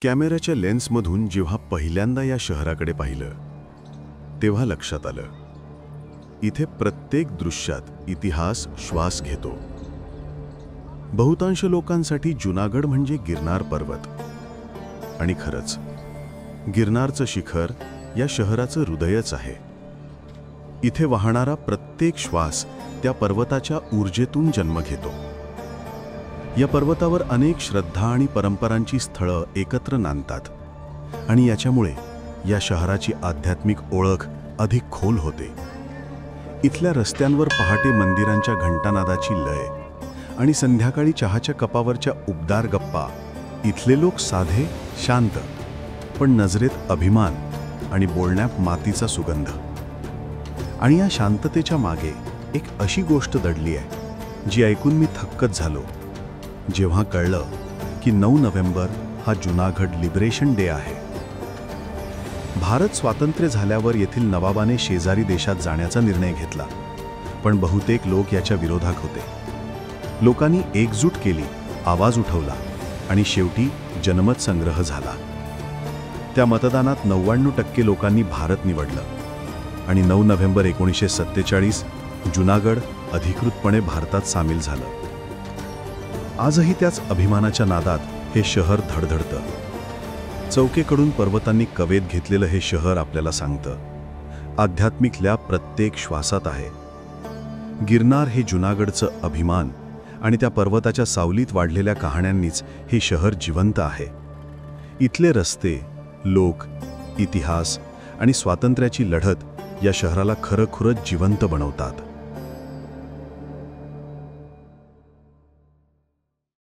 कॅमेऱ्याच्या लेन्समधून जेव्हा पहिल्यांदा या शहराकडे पाहिलं तेव्हा लक्षात आलं, इथे प्रत्येक दृश्यात इतिहास श्वास घेतो. बहुतांश लोकांसाठी जुनागड म्हणजे गिरनार पर्वत. आणि खरंच गिरनारचं शिखर या शहराचं हृदयच आहे. इथे वाहणारा प्रत्येक श्वास त्या पर्वताच्या ऊर्जेतून जन्म घेतो. या पर्वतावर अनेक श्रद्धा आणि परंपरांची स्थळं एकत्र नांदतात आणि याच्यामुळे या शहराची आध्यात्मिक ओळख अधिक खोल होते. इथल्या रस्त्यांवर पहाटे मंदिरांच्या घंटानादाची लय आणि संध्याकाळी चहाच्या कपावरच्या उबदार गप्पा. इथले लोक साधे, शांत, पण नजरेत अभिमान आणि बोलण्यात मातीचा सुगंध. आणि या शांततेच्या मागे एक अशी गोष्ट दडली आहे जी ऐकून मी थक्कच झालो जेव्हा कळलं की 9 नोव्हेंबर हा जुनागड लिबरेशन डे आहे. भारत स्वातंत्र्य झाल्यावर येथील नवाबाने शेजारी देशात जाण्याचा निर्णय घेतला, पण बहुतेक लोक याच्या विरोधात होते. लोकांनी एकजूट केली, आवाज उठवला आणि शेवटी जनमत संग्रह झाला. त्या मतदानात 99% लोकांनी भारत निवडलं आणि 9 नोव्हेंबर 1947 जुनागड अधिकृतपणे भारतात सामील झालं. आजही त्याच अभिमानाच्या नादात हे शहर धडधडतं. चौकेकडून पर्वतांनी कवेत घेतलेलं हे शहर आपल्याला सांगतं, आध्यात्मिकल्या प्रत्येक श्वासात आहे. गिरनार हे जुनागडचं अभिमान आणि त्या पर्वताच्या सावलीत वाढलेल्या कहाण्यांनीच हे शहर जिवंत आहे. इथले रस्ते, लोक, इतिहास आणि स्वातंत्र्याची लढत या शहराला खरोखरच जिवंत बनवतात.